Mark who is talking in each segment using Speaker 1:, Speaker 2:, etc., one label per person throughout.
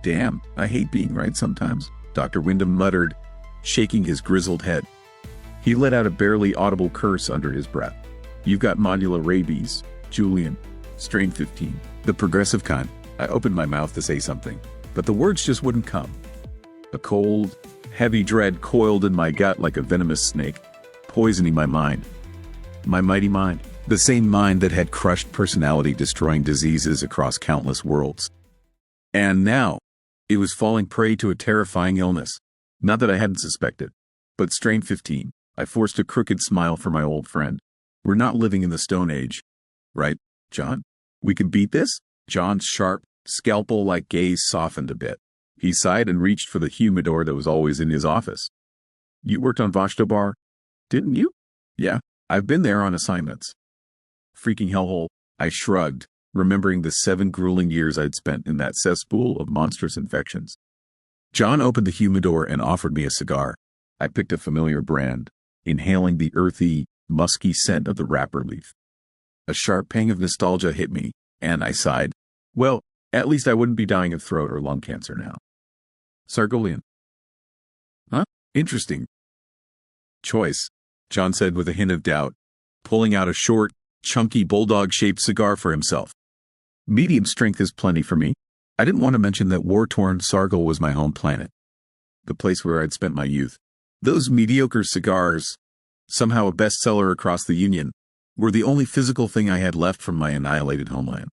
Speaker 1: Damn, I hate being right sometimes, Dr. Wyndham muttered, shaking his grizzled head. He let out a barely audible curse under his breath. You've got Modula Rabies, Julian. Strain 15. The progressive kind. I opened my mouth to say something, but the words just wouldn't come. A cold, heavy dread coiled in my gut like a venomous snake, poisoning my mind. My mighty mind. The same mind that had crushed personality-destroying diseases across countless worlds. And now, it was falling prey to a terrifying illness. Not that I hadn't suspected, but strain 15. I forced a crooked smile for my old friend. We're not living in the Stone Age. Right, John? We can beat this? John's sharp, scalpel-like gaze softened a bit. He sighed and reached for the humidor that was always in his office. You worked on Voshtobar, didn't you? Yeah, I've been there on assignments. Freaking hellhole, I shrugged, remembering the 7 grueling years I'd spent in that cesspool of monstrous infections. John opened the humidor and offered me a cigar. I picked a familiar brand, inhaling the earthy, musky scent of the wrapper leaf. A sharp pang of nostalgia hit me, and I sighed. Well, at least I wouldn't be dying of throat or lung cancer now. Sargolian. Huh? Interesting choice, John said with a hint of doubt, pulling out a short, chunky bulldog-shaped cigar for himself. Medium strength is plenty for me. I didn't want to mention that war-torn Sargol was my home planet, the place where I'd spent my youth. Those mediocre cigars, somehow a bestseller across the Union, were the only physical thing I had left from my annihilated homeland.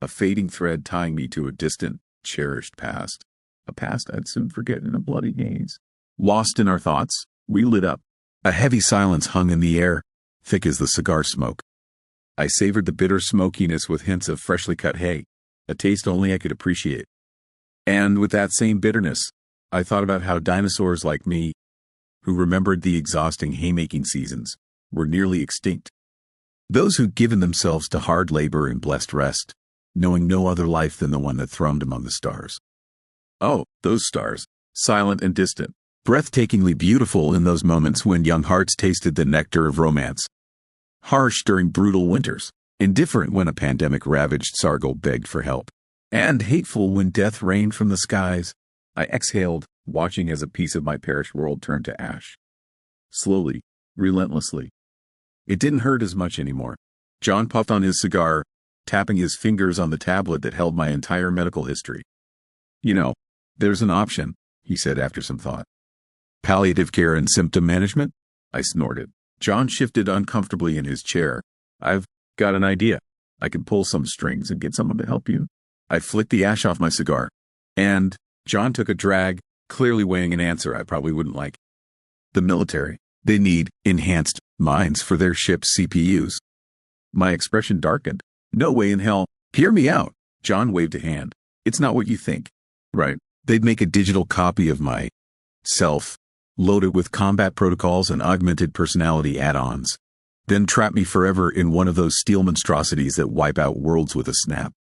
Speaker 1: A fading thread tying me to a distant, cherished past. A past I'd soon forget in a bloody haze. Lost in our thoughts, we lit up. A heavy silence hung in the air, thick as the cigar smoke. I savored the bitter smokiness with hints of freshly cut hay, a taste only I could appreciate. And with that same bitterness, I thought about how dinosaurs like me, who remembered the exhausting haymaking seasons, were nearly extinct. Those who'd given themselves to hard labor and blessed rest, knowing no other life than the one that thrummed among the stars. Oh, those stars, silent and distant, breathtakingly beautiful in those moments when young hearts tasted the nectar of romance. Harsh during brutal winters, indifferent when a pandemic-ravaged Sargol begged for help, and hateful when death rained from the skies. I exhaled, watching as a piece of my perished world turned to ash. Slowly, relentlessly. It didn't hurt as much anymore. John puffed on his cigar, tapping his fingers on the tablet that held my entire medical history. You know, there's an option, he said after some thought. Palliative care and symptom management? I snorted. John shifted uncomfortably in his chair. I've got an idea. I can pull some strings and get someone to help you. I flicked the ash off my cigar. And John took a drag, clearly weighing an answer I probably wouldn't like. The military. They need enhanced minds for their ship's CPUs. My expression darkened. No way in hell. Hear me out. John waved a hand. It's not what you think. Right. They'd make a digital copy of my self, loaded with combat protocols and augmented personality add-ons, then trap me forever in one of those steel monstrosities that wipe out worlds with a snap.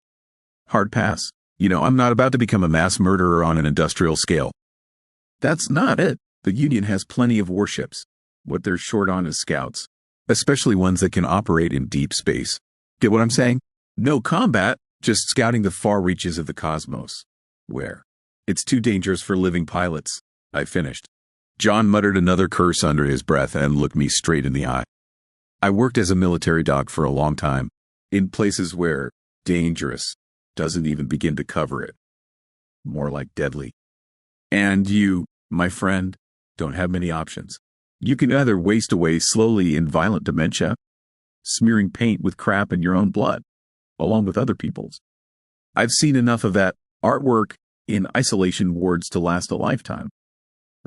Speaker 1: Hard pass. You know, I'm not about to become a mass murderer on an industrial scale. That's not it. The Union has plenty of warships. What they're short on is scouts, especially ones that can operate in deep space. Get what I'm saying? No combat, just scouting the far reaches of the cosmos. Where? It's too dangerous for living pilots. I finished. John muttered another curse under his breath and looked me straight in the eye. I worked as a military doc for a long time, in places where dangerous doesn't even begin to cover it. More like deadly. And you, my friend, don't have many options. You can either waste away slowly in violent dementia, smearing paint with crap in your own blood, along with other people's. I've seen enough of that artwork in isolation wards to last a lifetime.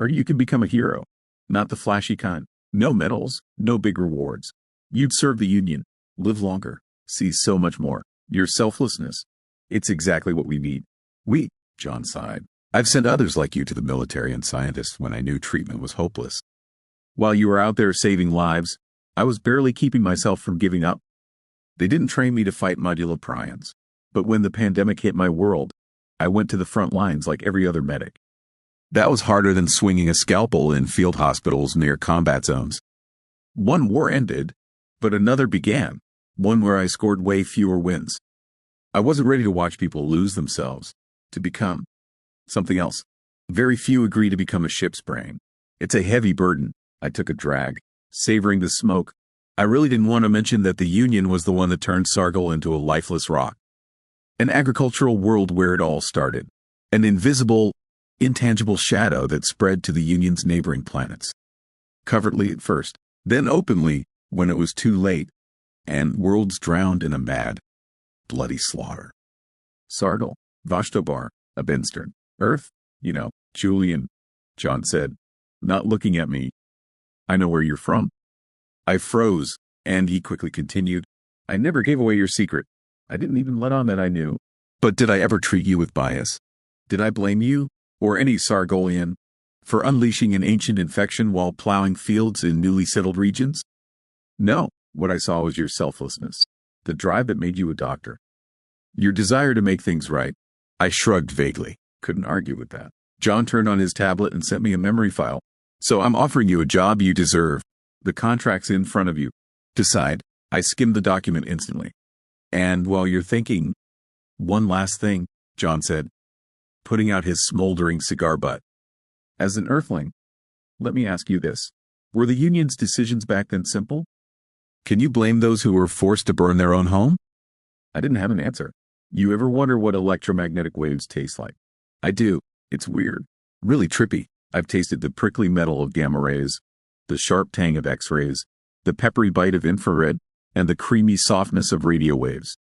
Speaker 1: Or you can become a hero, not the flashy kind. No medals, no big rewards. You'd serve the Union, live longer, see so much more. Your selflessness. It's exactly what we need. We, John sighed. I've sent others like you to the military and scientists when I knew treatment was hopeless. While you were out there saving lives, I was barely keeping myself from giving up. They didn't train me to fight Modula Prions, but when the pandemic hit my world, I went to the front lines like every other medic. That was harder than swinging a scalpel in field hospitals near combat zones. One war ended, but another began, one where I scored way fewer wins. I wasn't ready to watch people lose themselves, to become something else. Very few agree to become a ship's brain. It's a heavy burden. I took a drag, savoring the smoke. I really didn't want to mention that the Union was the one that turned Sargol into a lifeless rock. An agricultural world where it all started. An invisible, intangible shadow that spread to the Union's neighboring planets. Covertly at first, then openly when it was too late, and worlds drowned in a mad, bloody slaughter. Sargol, Vashtobar, Abenstern, Earth, Julian, John said, not looking at me. I know where you're from. I froze, and he quickly continued, I never gave away your secret. I didn't even let on that I knew. But did I ever treat you with bias? Did I blame you, or any Sargolian, for unleashing an ancient infection while plowing fields in newly settled regions? No, what I saw was your selflessness, the drive that made you a doctor. Your desire to make things right. I shrugged vaguely, couldn't argue with that. John turned on his tablet and sent me a memory file. So I'm offering you a job you deserve. The contract's in front of you. Decide. I skimmed the document instantly. And while you're thinking, one last thing, John said, putting out his smoldering cigar butt. As an Earthling, let me ask you this. Were the Union's decisions back then simple? Can you blame those who were forced to burn their own home? I didn't have an answer. You ever wonder what electromagnetic waves taste like? I do. It's weird. Really trippy. I've tasted the prickly metal of gamma rays, the sharp tang of X-rays, the peppery bite of infrared, and the creamy softness of radio waves.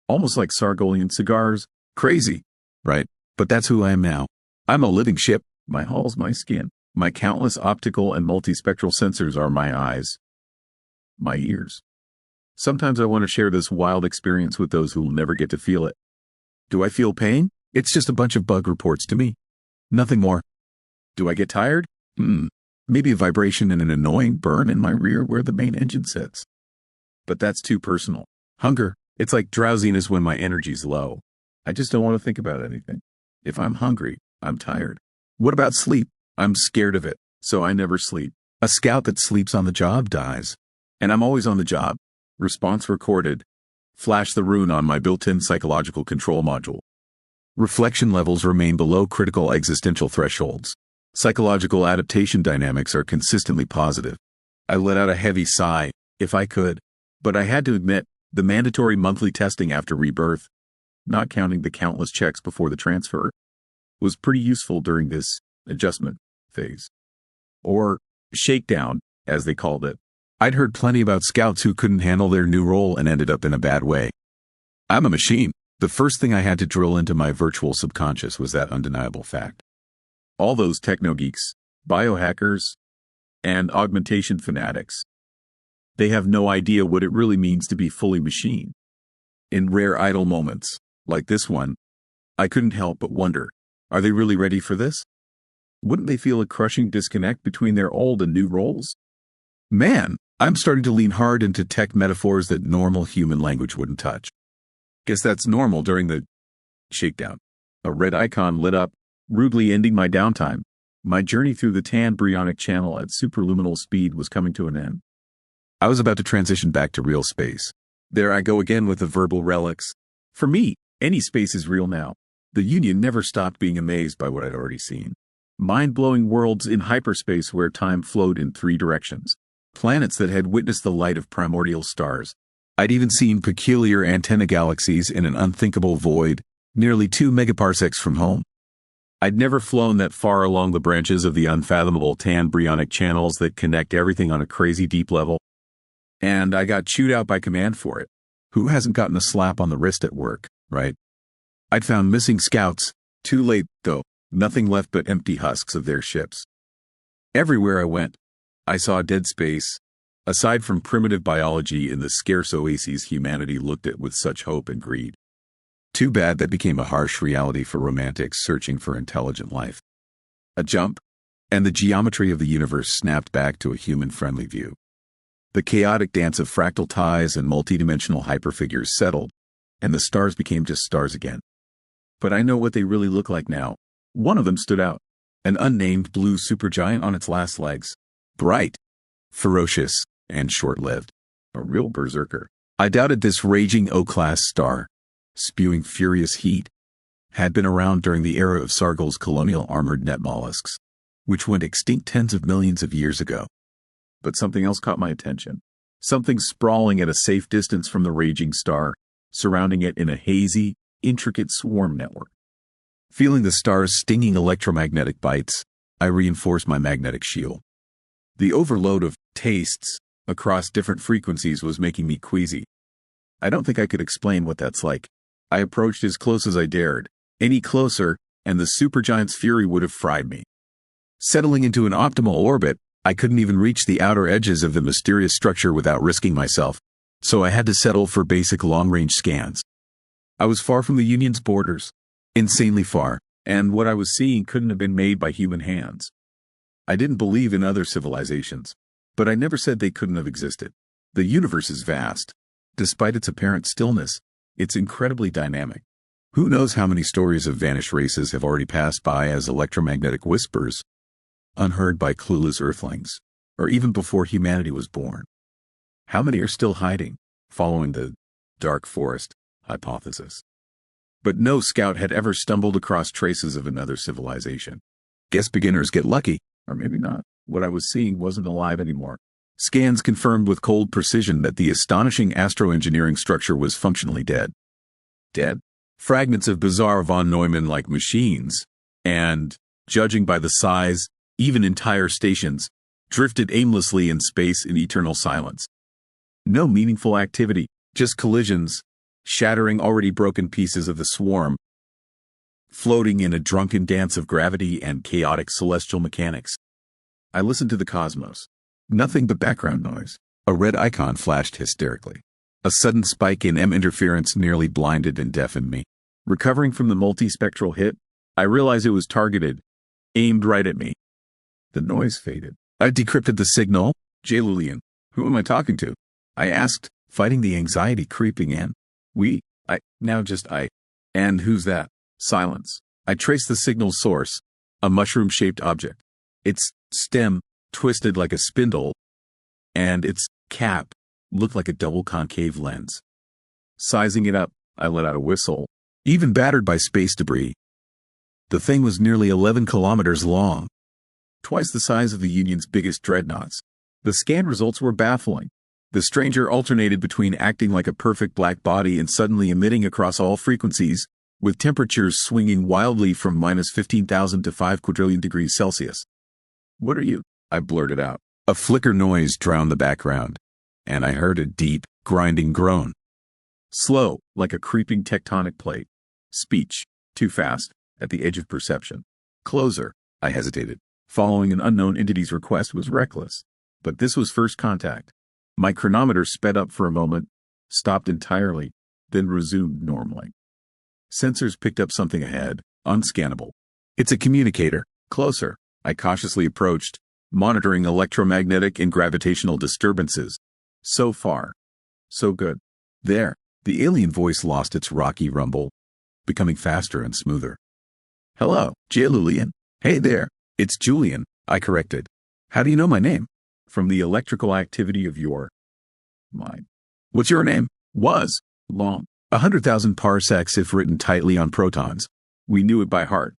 Speaker 1: Almost like Sargolian cigars. Crazy, right? But that's who I am now. I'm a living ship. My hull's my skin. My countless optical and multispectral sensors are my eyes. My ears. Sometimes I want to share this wild experience with those who will never get to feel it. Do I feel pain? It's just a bunch of bug reports to me. Nothing more. Do I get tired? Maybe a vibration and an annoying burn in my rear where the main engine sits. But that's too personal. Hunger, it's like drowsiness when my energy's low. I just don't want to think about anything. If I'm hungry, I'm tired. What about sleep? I'm scared of it, so I never sleep. A scout that sleeps on the job dies. And I'm always on the job. Response recorded. Flash the rune on my built-in psychological control module. Reflection levels remain below critical existential thresholds. Psychological adaptation dynamics are consistently positive. I let out a heavy sigh, if I could, but I had to admit, the mandatory monthly testing after rebirth, not counting the countless checks before the transfer, was pretty useful during this adjustment phase. Or shakedown, as they called it. I'd heard plenty about scouts who couldn't handle their new role and ended up in a bad way. I'm a machine. The first thing I had to drill into my virtual subconscious was that undeniable fact. All those techno-geeks, biohackers, and augmentation fanatics, they have no idea what it really means to be fully machine. In rare idle moments, like this one, I couldn't help but wonder, are they really ready for this? Wouldn't they feel a crushing disconnect between their old and new roles? Man, I'm starting to lean hard into tech metaphors that normal human language wouldn't touch. Guess that's normal during the shakedown. A red icon lit up, rudely ending my downtime. My journey through the tan bryonic channel at superluminal speed was coming to an end. I was about to transition back to real space. There I go again with the verbal relics. For me, any space is real now. The Union never stopped being amazed by what I'd already seen. Mind-blowing worlds in hyperspace where time flowed in 3 directions. Planets that had witnessed the light of primordial stars. I'd even seen peculiar antenna galaxies in an unthinkable void, nearly 2 megaparsecs from home. I'd never flown that far along the branches of the unfathomable tan bryonic channels that connect everything on a crazy deep level. And I got chewed out by command for it. Who hasn't gotten a slap on the wrist at work, right? I'd found missing scouts. Too late, though. Nothing left but empty husks of their ships. Everywhere I went, I saw dead space, aside from primitive biology in the scarce oases humanity looked at with such hope and greed. Too bad that became a harsh reality for romantics searching for intelligent life. A jump, and the geometry of the universe snapped back to a human-friendly view. The chaotic dance of fractal ties and multidimensional hyperfigures settled, and the stars became just stars again. But I know what they really look like now. One of them stood out, an unnamed blue supergiant on its last legs. Bright, ferocious, and short-lived. A real berserker. I doubted this raging O-class star, spewing furious heat, had been around during the era of Sargol's colonial armored net mollusks, which went extinct tens of millions of years ago. But something else caught my attention. Something sprawling at a safe distance from the raging star, surrounding it in a hazy, intricate swarm network. Feeling the star's stinging electromagnetic bites, I reinforced my magnetic shield. The overload of tastes across different frequencies was making me queasy. I don't think I could explain what that's like. I approached as close as I dared. Any closer, and the supergiant's fury would have fried me. Settling into an optimal orbit, I couldn't even reach the outer edges of the mysterious structure without risking myself, so I had to settle for basic long-range scans. I was far from the Union's borders, insanely far, and what I was seeing couldn't have been made by human hands. I didn't believe in other civilizations, but I never said they couldn't have existed. The universe is vast. Despite its apparent stillness, it's incredibly dynamic. Who knows how many stories of vanished races have already passed by as electromagnetic whispers, unheard by clueless earthlings, or even before humanity was born. How many are still hiding, following the dark forest hypothesis? But no scout had ever stumbled across traces of another civilization. Guess beginners get lucky, or maybe not. What I was seeing wasn't alive anymore. Scans confirmed with cold precision that the astonishing astroengineering structure was functionally dead. Dead? Fragments of bizarre von Neumann-like machines, and, judging by the size, even entire stations, drifted aimlessly in space in eternal silence. No meaningful activity, just collisions, shattering already broken pieces of the swarm, floating in a drunken dance of gravity and chaotic celestial mechanics. I listened to the cosmos. Nothing but background noise. A red icon flashed hysterically. A sudden spike in M interference nearly blinded and deafened me. Recovering from the multispectral hit, I realized it was targeted, aimed right at me. The noise faded. I decrypted the signal. Julian, who am I talking to? I asked, fighting the anxiety creeping in. I. And who's that? Silence. I traced the signal's source, a mushroom-shaped object. Its stem twisted like a spindle, and its cap looked like a double concave lens. Sizing it up, I let out a whistle. Even battered by space debris, the thing was nearly 11 kilometers long, twice the size of the Union's biggest dreadnoughts. The scan results were baffling. The stranger alternated between acting like a perfect black body and suddenly emitting across all frequencies, with temperatures swinging wildly from -15,000 to 5 quadrillion degrees Celsius. What are you? I blurted out. A flicker noise drowned the background, and I heard a deep, grinding groan. Slow, like a creeping tectonic plate. Speech, too fast, at the edge of perception. Closer, I hesitated. Following an unknown entity's request was reckless, but this was first contact. My chronometer sped up for a moment, stopped entirely, then resumed normally. Sensors picked up something ahead, unscannable. It's a communicator. Closer, I cautiously approached, monitoring electromagnetic and gravitational disturbances. So far, so good. There, the alien voice lost its rocky rumble, becoming faster and smoother. Hello, Julian. Hey there, it's Julian, I corrected. How do you know my name? From the electrical activity of your mind. What's your name? Was. Long. 100,000 parsecs if written tightly on protons. We knew it by heart.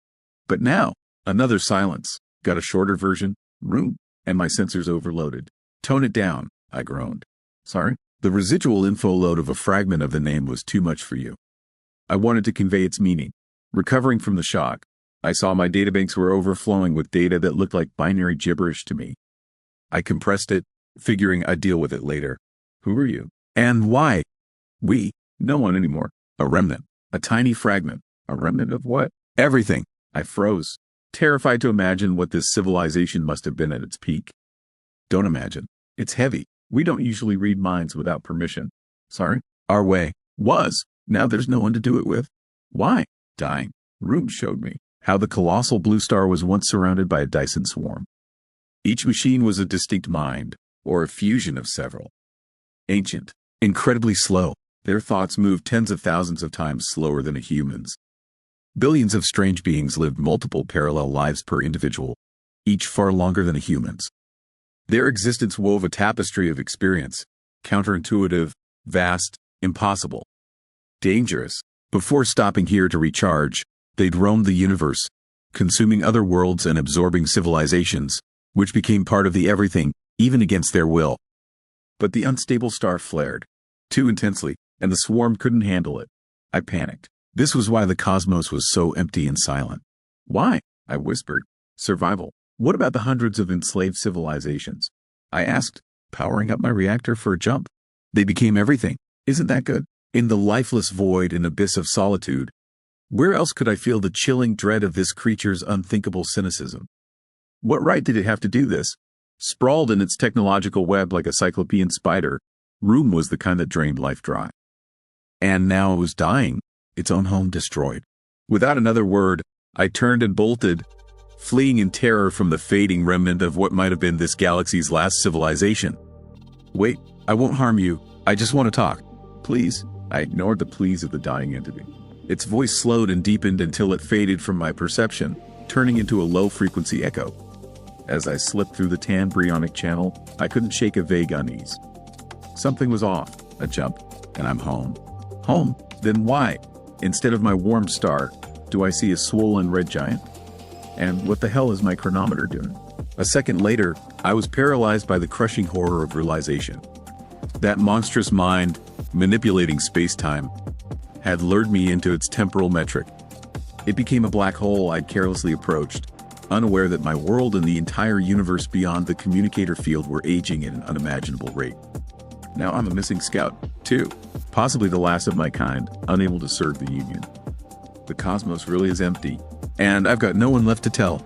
Speaker 1: But now, another silence. Got a shorter version? Room. And my sensors overloaded. Tone it down, I groaned. Sorry? The residual info load of a fragment of the name was too much for you. I wanted to convey its meaning. Recovering from the shock, I saw my databanks were overflowing with data that looked like binary gibberish to me. I compressed it, figuring I'd deal with it later. Who are you? And why? We. No one anymore. A remnant. A tiny fragment. A remnant of what? Everything. I froze, terrified to imagine what this civilization must have been at its peak. Don't imagine. It's heavy. We don't usually read minds without permission. Sorry? Our way. Was. Now there's no one to do it with. Why? Dying. Room showed me how the colossal blue star was once surrounded by a Dyson swarm. Each machine was a distinct mind, or a fusion of several. Ancient. Incredibly slow. Their thoughts moved tens of thousands of times slower than a human's. Billions of strange beings lived multiple parallel lives per individual, each far longer than a human's. Their existence wove a tapestry of experience, counterintuitive, vast, impossible. Dangerous. Before stopping here to recharge, They'd roamed the universe, consuming other worlds and absorbing civilizations, which became part of the everything, even against their will. But the unstable star flared too intensely, and the swarm couldn't handle it. I panicked. This was why the cosmos was so empty and silent. Why? I whispered. Survival. What about the hundreds of enslaved civilizations? I asked, powering up my reactor for a jump. They became everything. Isn't that good? In the lifeless void and abyss of solitude, where else could I feel the chilling dread of this creature's unthinkable cynicism? What right did it have to do this? Sprawled in its technological web like a cyclopean spider, Room was the kind that drained life dry. And now it was dying, its own home destroyed. Without another word, I turned and bolted, fleeing in terror from the fading remnant of what might have been this galaxy's last civilization. Wait, I won't harm you. I just want to talk. Please. I ignored the pleas of the dying entity. Its voice slowed and deepened until it faded from my perception, turning into a low-frequency echo. As I slipped through the tan-bryonic channel, I couldn't shake a vague unease. Something was off. A jump, and I'm home. Home? Then why, instead of my warm star, do I see a swollen red giant? And what the hell is my chronometer doing? A second later, I was paralyzed by the crushing horror of realization. That monstrous mind, manipulating space-time, had lured me into its temporal metric. It became a black hole I'd carelessly approached, unaware that my world and the entire universe beyond the communicator field were aging at an unimaginable rate. Now I'm a missing scout, too. Possibly the last of my kind, unable to serve the Union. The cosmos really is empty, and I've got no one left to tell.